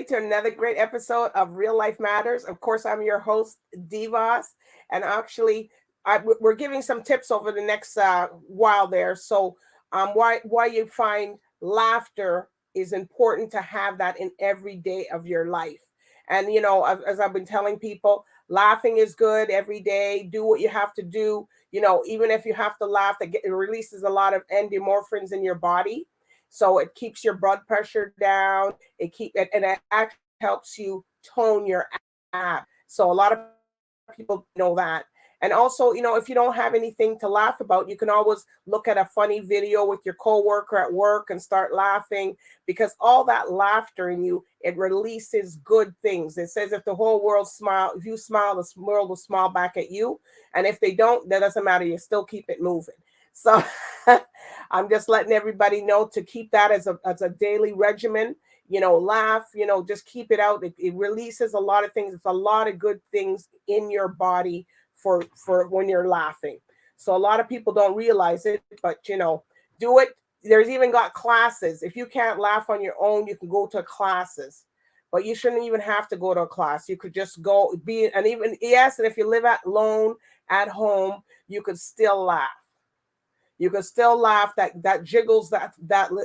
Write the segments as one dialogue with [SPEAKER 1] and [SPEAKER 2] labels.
[SPEAKER 1] everybody, to another great episode of Real Life Matters. Of course, I'm your host, DBoss, and actually, we're giving some tips over the next while there. So, why you find laughter is important to have that in every day of your life. And as I've been telling people, laughing is good every day. Do what you have to do. Even if you have to laugh, it releases a lot of endorphins in your body, so it keeps your blood pressure down. And it actually helps you tone your ab. So a lot of people know that. And also, if you don't have anything to laugh about, you can always look at a funny video with your coworker at work and start laughing, because all that laughter in you, it releases good things. It says if the whole world smile, if you smile, the world will smile back at you. And if they don't, that doesn't matter. You still keep it moving. So I'm just letting everybody know to keep that as a daily regimen. Laugh, just keep it out. It releases a lot of things. It's a lot of good things in your body for when you're laughing. So a lot of people don't realize it, but do it. There's even got classes. If you can't laugh on your own, you can go to classes. But you shouldn't even have to go to a class. You could just go and if you live alone at home, you could still laugh. You can still laugh. That jiggles, that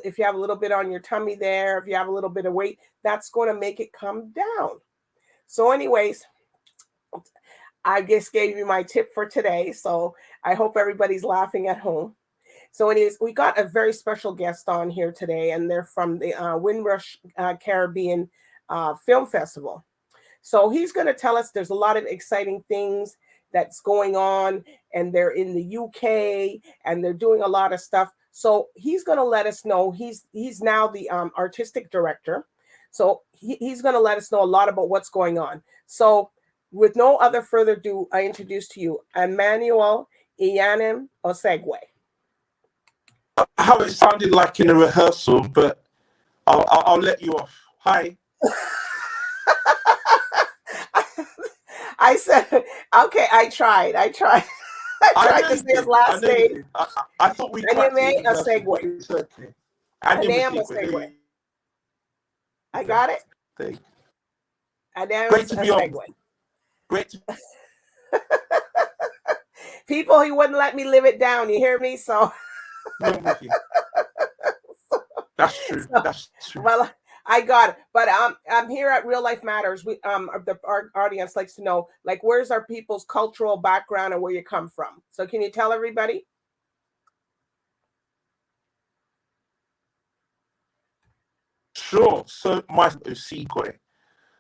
[SPEAKER 1] if you have a little bit on your tummy there, if you have a little bit of weight, that's going to make it come down. So anyways, I just gave you my tip for today. So I hope everybody's laughing at home. So anyways, we got a very special guest on here today, and they're from the Windrush Caribbean Film Festival. So he's going to tell us there's a lot of exciting things that's going on, and they're in the UK and they're doing a lot of stuff. So he's going to let us know. He's now the artistic director. So he's going to let us know a lot about what's going on. So with no other further ado, I introduce to you Emmanuel Anyiam Osigwe.
[SPEAKER 2] How it sounded like in a rehearsal, but I'll let you off. Hi.
[SPEAKER 1] I said, okay, I tried. I tried to say his last name.
[SPEAKER 2] I thought we
[SPEAKER 1] Emmanuel Osigwe.
[SPEAKER 2] Emmanuel
[SPEAKER 1] Osigwe. I got it?
[SPEAKER 2] Great to be on. Great.
[SPEAKER 1] People, he wouldn't let me live it down. You hear me? So.
[SPEAKER 2] That's true. That's true.
[SPEAKER 1] Well, I got it. But I'm here at Real Life Matters. Our audience likes to know, like, where's our people's cultural background and where you come from. So can you tell everybody?
[SPEAKER 2] Sure. So my Osigwe.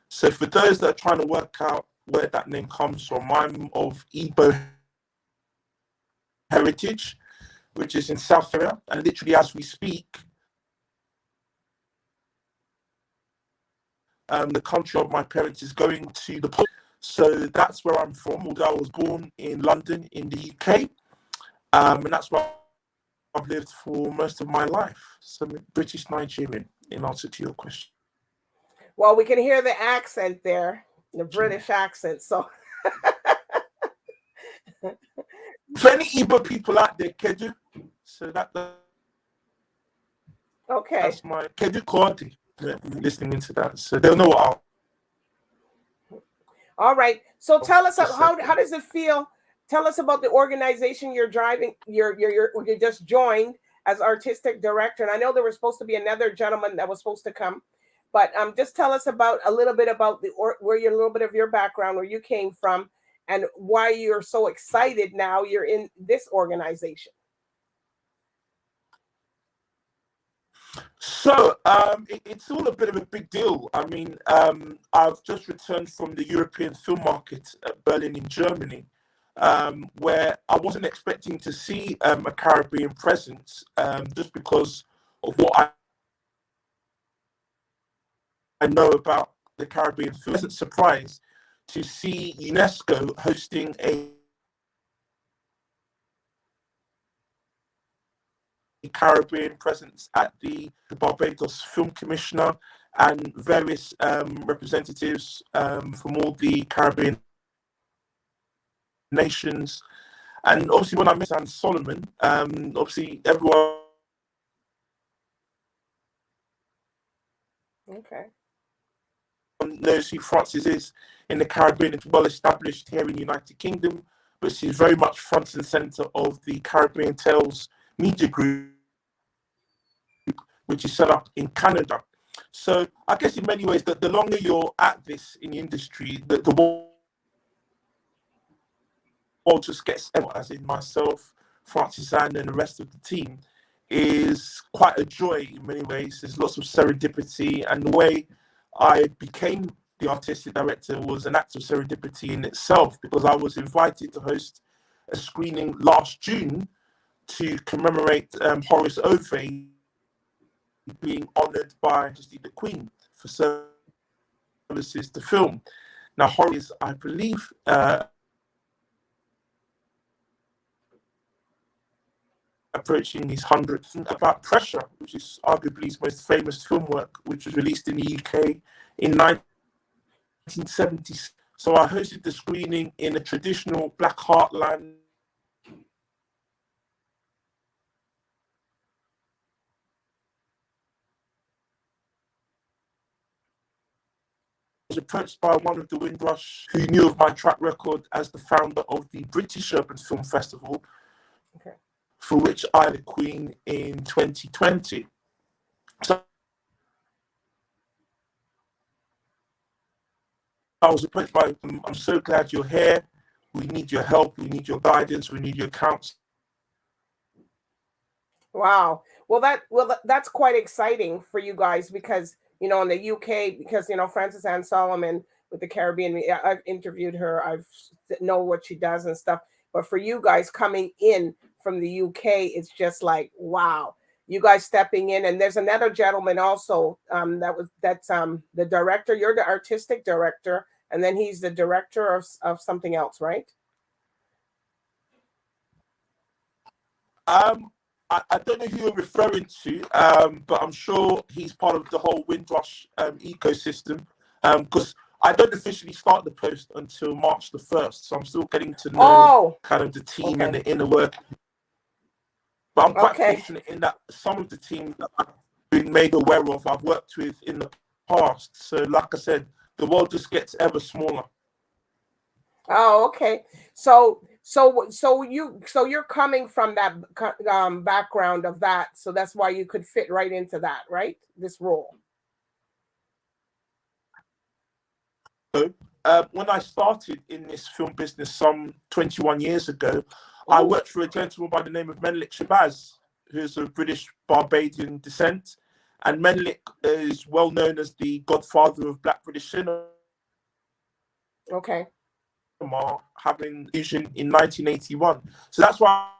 [SPEAKER 2] So for those that are trying to work out where that name comes from, I'm of Igbo heritage, which is in South Africa, and literally as we speak, the country of my parents is going to the port. So that's where I'm from, although I was born in London in the UK, and that's where I've lived for most of my life. So I'm British Nigerian, in answer to your question.
[SPEAKER 1] Well, we can hear the accent there, the British accent. So
[SPEAKER 2] for any Igbo people out there, Kedu, so
[SPEAKER 1] okay,
[SPEAKER 2] that's my Kedu Kordi. Listening into that, so they'll know what
[SPEAKER 1] all right. So tell us how does it feel? Tell us about the organization you're driving. You just joined as artistic director, and I know there was supposed to be another gentleman that was supposed to come, but just tell us about a little bit about a little bit of your background, where you came from, and why you're so excited now you're in this organization.
[SPEAKER 2] So it's all a bit of a big deal. I mean, I've just returned from the European film market at Berlin in Germany, where I wasn't expecting to see a Caribbean presence, just because of what I know about the Caribbean film. I wasn't surprised to see UNESCO hosting a Caribbean presence at the Barbados Film Commissioner and various representatives from all the Caribbean nations. And obviously when I met Anne Solomon, obviously everyone...
[SPEAKER 1] Okay.
[SPEAKER 2] knows who Frances is in the Caribbean. It's well established here in the United Kingdom, but she's very much front and center of the Caribbean Tales media group, which is set up in Canada. So I guess in many ways, the longer you're at this in the industry, the world just gets, as in myself, Francis Anne, and the rest of the team, is quite a joy in many ways. There's lots of serendipity, and the way I became the artistic director was an act of serendipity in itself, because I was invited to host a screening last June to commemorate Horace Ove being honoured by the Queen for services to film. Now, Horace, I believe, approaching his 100th, about Pressure, which is arguably his most famous film work, which was released in the UK in 1970s. So I hosted the screening in a traditional Black Heartland was approached by one of the Windrush who knew of my track record as the founder of the British Urban Film Festival,
[SPEAKER 1] okay,
[SPEAKER 2] for which I the Queen in 2020. So I was approached by them. I'm so glad you're here. We need your help. We need your guidance. We need your counsel.
[SPEAKER 1] wow. That's quite exciting for you guys, because in the UK, because Frances Anne Solomon with the Caribbean, I've interviewed her, I've know what she does and stuff. But for you guys coming in from the UK, it's just like, wow, you guys stepping in. And there's another gentleman also that's the director. You're the artistic director, and then he's the director of something else, right?
[SPEAKER 2] I don't know who you're referring to, but I'm sure he's part of the whole Windrush ecosystem, because I don't officially start the post until March the 1st, so I'm still getting to know kind of the team and the inner work. But I'm quite fortunate in that some of the teams that I've been made aware of, I've worked with in the past. So like I said, the world just gets ever smaller.
[SPEAKER 1] Oh, okay. So you're coming from that background of that, so that's why you could fit right into that, right? This role.
[SPEAKER 2] So, when I started in this film business some 21 years ago, I worked for a gentleman by the name of Menelik Shabazz, who's of British Barbadian descent, and Menelik is well known as the godfather of Black British cinema.
[SPEAKER 1] Okay.
[SPEAKER 2] Having vision in 1981, so that's why.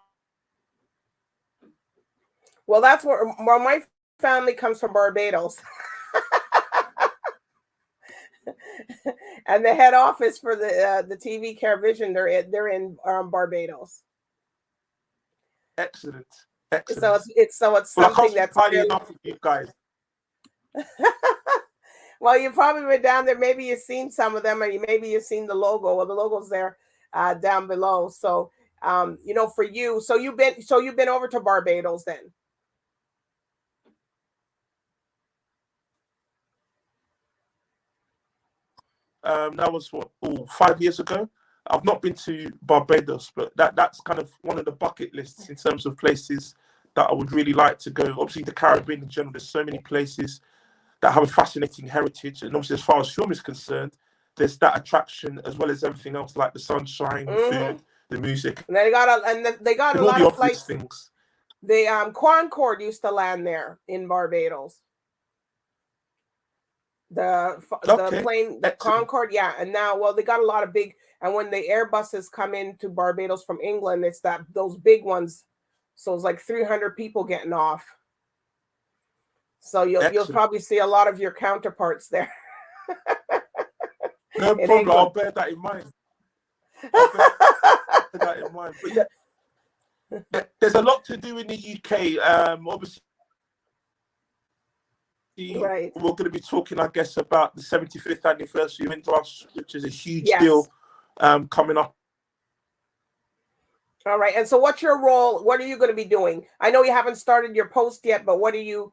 [SPEAKER 1] Well, that's where my family comes from, Barbados. And the head office for the TV Caribvision, they're in Barbados.
[SPEAKER 2] Excellent.
[SPEAKER 1] So it's something that's
[SPEAKER 2] really enough of you guys.
[SPEAKER 1] Well, you've probably been down there. Maybe you've seen some of them, or maybe you've seen the logo. Well, the logo's there down below. So, for you, so you've been over to Barbados then.
[SPEAKER 2] That was 5 years ago. I've not been to Barbados, but that's kind of one of the bucket lists in terms of places that I would really like to go. Obviously, the Caribbean in general, there's so many places that have a fascinating heritage, and obviously, as far as film is concerned, there's that attraction as well as everything else, like the sunshine, the food, the music.
[SPEAKER 1] And they got a lot of flights.
[SPEAKER 2] Things.
[SPEAKER 1] The Concorde used to land there in Barbados. The plane, the Concorde, yeah. And now, they got a lot of big. And when the Airbuses come into Barbados from England, it's those big ones. So it's like 300 people getting off. So you'll probably see a lot of your counterparts there.
[SPEAKER 2] No problem. I'll bear that in mind. But there's a lot to do in the UK. Obviously,
[SPEAKER 1] right.
[SPEAKER 2] We're going to be talking, I guess, about the 75th anniversary of Windrush, which is a huge deal coming up.
[SPEAKER 1] All right. And so what's your role? What are you going to be doing? I know you haven't started your post yet, but what are you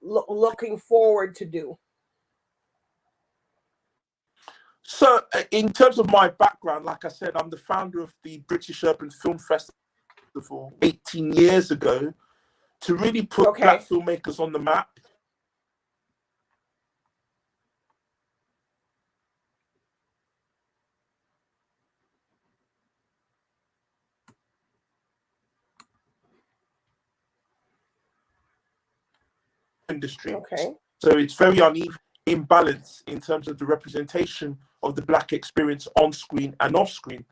[SPEAKER 1] looking forward to do?
[SPEAKER 2] So, in terms of my background, like I said, I'm the founder of the British Urban Film Festival 18 years ago to really put Black filmmakers on the map. Industry. So it's very uneven, imbalance in terms of the representation of the Black experience on screen and off screen.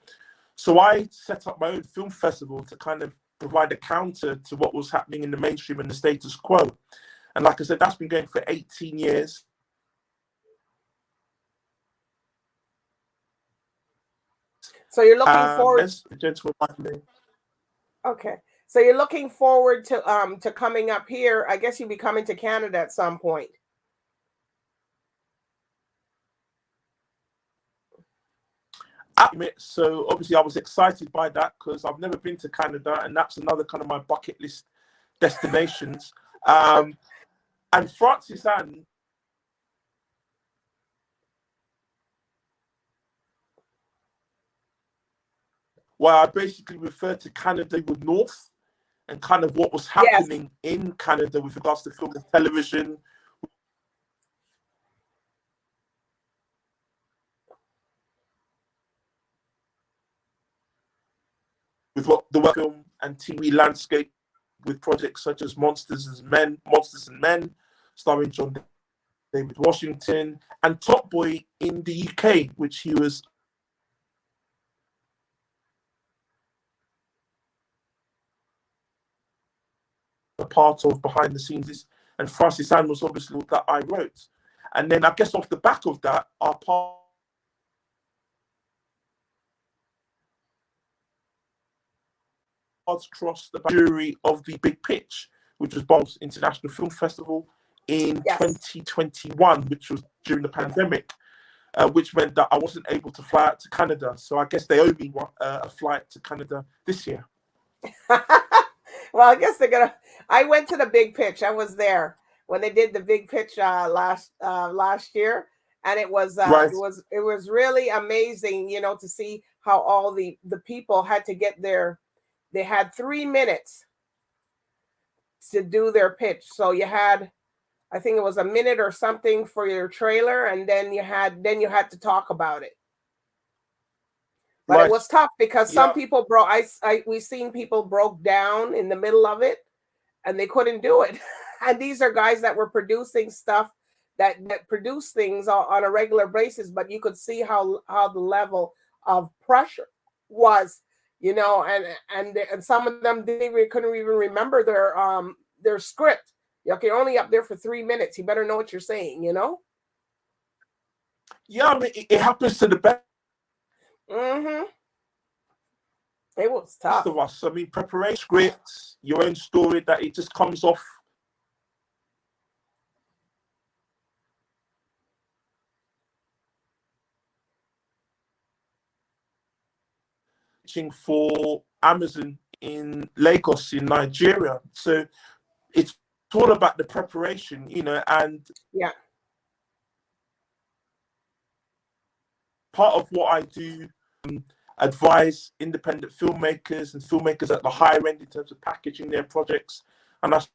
[SPEAKER 2] So I set up my own film festival to kind of provide a counter to what was happening in the mainstream and the status quo. And like I said, that's been going for 18 years.
[SPEAKER 1] So you're looking forward. Okay. So you're looking forward to coming up here. I guess you'll be coming to Canada at some point.
[SPEAKER 2] So obviously I was excited by that because I've never been to Canada, and that's another kind of my bucket list destinations. And Francis Anne, well, I basically refer to Canada with North and kind of what was happening in Canada with regards to film and television. With what the film and TV landscape, with projects such as Monsters and Men, starring John David Washington, and Top Boy in the UK, which he was a part of behind the scenes. And Francis Anne was obviously that I wrote. And then I guess off the back of that, our paths crossed the jury of the Big Pitch, which was Bell's International Film Festival in 2021, which was during the pandemic, which meant that I wasn't able to fly out to Canada. So I guess they owe me a flight to Canada this year.
[SPEAKER 1] Well, I guess they're gonna. I went to the Big Pitch. I was there when they did the Big Pitch last year, and it was it was really amazing, you know, to see how all the people had to get there. They had 3 minutes to do their pitch. So you had, I think it was a minute or something for your trailer, and then you had to talk about it. But it was tough because some people we seen people broke down in the middle of it and they couldn't do it. And these are guys that were producing stuff that produce things on a regular basis, but you could see how the level of pressure was, you know, and some of them couldn't even remember their script. You're only up there for 3 minutes. You better know what you're saying, you know?
[SPEAKER 2] Yeah, I mean, it happens to the best.
[SPEAKER 1] Mm-hmm. It was tough.
[SPEAKER 2] Of us. I mean, preparation, scripts, your own story, that it just comes off. For Amazon in Lagos in Nigeria. So it's all about the preparation, you know, and part of what I do, advise independent filmmakers and filmmakers at the higher end in terms of packaging their projects. And that's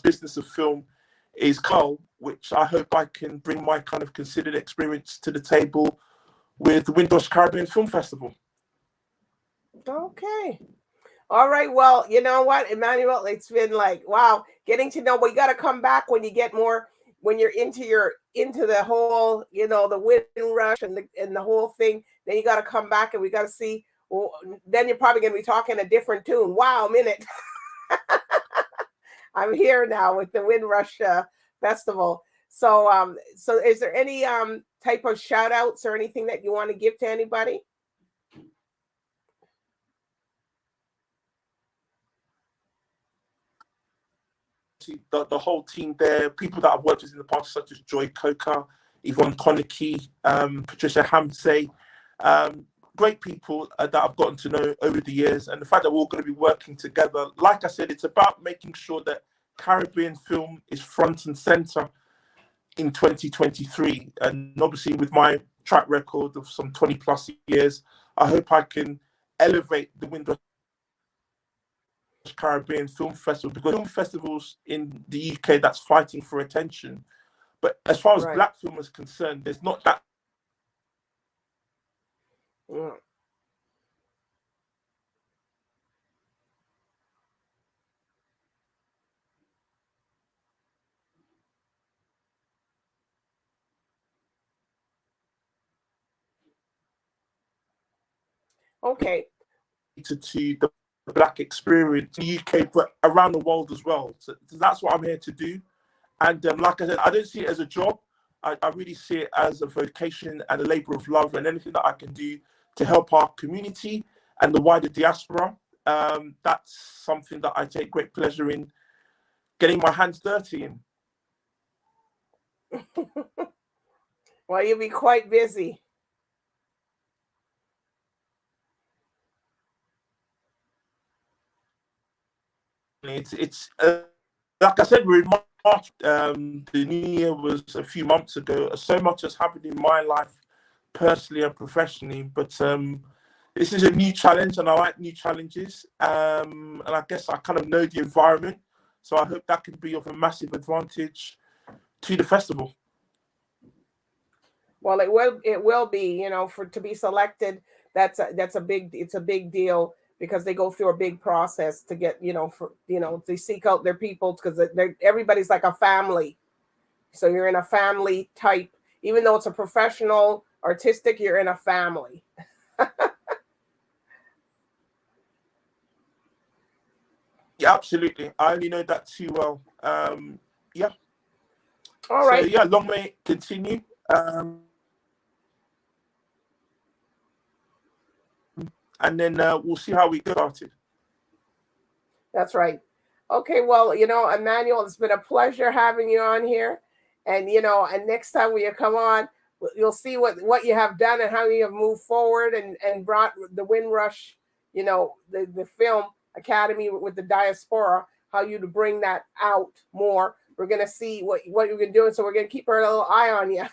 [SPEAKER 2] business of film is Carl, which I hope I can bring my kind of considered experience to the table with the Windrush Caribbean Film Festival.
[SPEAKER 1] Okay. All right. Well, you know what, Emmanuel, it's been like, wow, getting to know, but you got to come back when you get more, when you're into the whole, you know, the Windrush and the whole thing, then you got to come back and we got to see, well, then you're probably going to be talking a different tune. Wow, minute. I'm here now with the Windrush Festival. So, so is there any type of shout outs or anything that you want to give to anybody?
[SPEAKER 2] The whole team there, people that I've worked with in the past, such as Joy Coker, Yvonne Konecki, Patricia Hamsey, great people that I've gotten to know over the years. And the fact that we're all going to be working together, like I said, it's about making sure that Caribbean film is front and center in 2023. And obviously with my track record of some 20 plus years, I hope I can elevate the Windrush Caribbean Film Festival, because film festivals in the UK that's fighting for attention. But as far as Black film is concerned, there's not that.
[SPEAKER 1] Yeah. Okay.
[SPEAKER 2] To the Black experience in the UK, but around the world as well. So that's what I'm here to do. And like I said, I don't see it as a job. I really see it as a vocation and a labor of love, and anything that I can do to help our community and the wider diaspora, that's something that I take great pleasure in getting my hands dirty in.
[SPEAKER 1] Well, you'll be quite busy.
[SPEAKER 2] It's like I said, we're in March. The new year was a few months ago. So much has happened in my life, personally and professionally. But this is a new challenge, and I like new challenges. And I guess I kind of know the environment, so I hope that can be of a massive advantage to the festival.
[SPEAKER 1] Well, it will be, you know, to be selected. It's a big deal, because they go through a big process to get, to seek out their people, because everybody's like a family. So you're in a family type, even though it's a professional artistic, you're in a family.
[SPEAKER 2] Yeah, absolutely. I only know that too well. Yeah.
[SPEAKER 1] All right.
[SPEAKER 2] So yeah, long may it continue. And then we'll see how we go about it.
[SPEAKER 1] That's right. Okay, well, Emmanuel, it's been a pleasure having you on here. And, and next time when you come on, you'll see what you have done and how you have moved forward and brought the Windrush, the Film Academy with the diaspora, how you to bring that out more. We're going to see what you've been doing. So we're going to keep our little eye on you.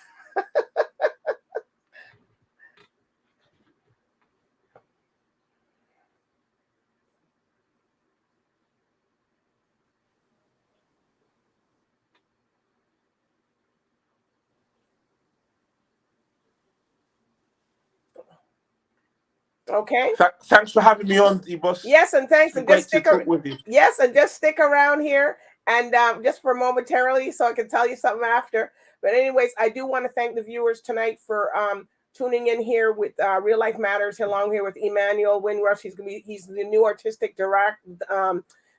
[SPEAKER 1] Okay.
[SPEAKER 2] Thanks for having me on, DBoss.
[SPEAKER 1] Yes, and thanks, and just stick
[SPEAKER 2] with you.
[SPEAKER 1] Yes, and just stick around here, and just for momentarily, so I can tell you something after. But anyways, I do want to thank the viewers tonight for tuning in here with Real Life Matters, along here with Emmanuel Windrush. He's the new artistic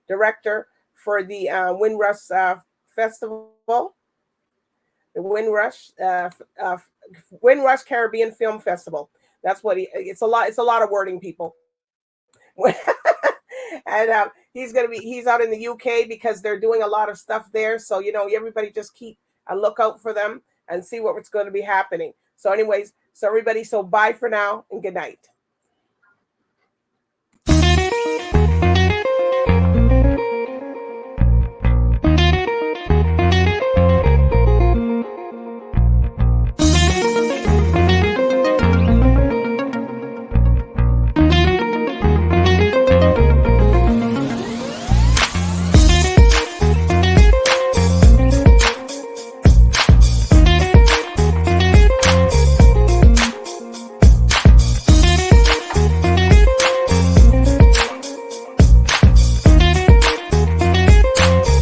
[SPEAKER 1] director for the Windrush Festival, the Windrush Caribbean Film Festival. That's what it's a lot of wording, people. And he's out in the UK because they're doing a lot of stuff there. So, everybody just keep a lookout for them and see what's going to be happening. So anyways, everybody, bye for now and good night.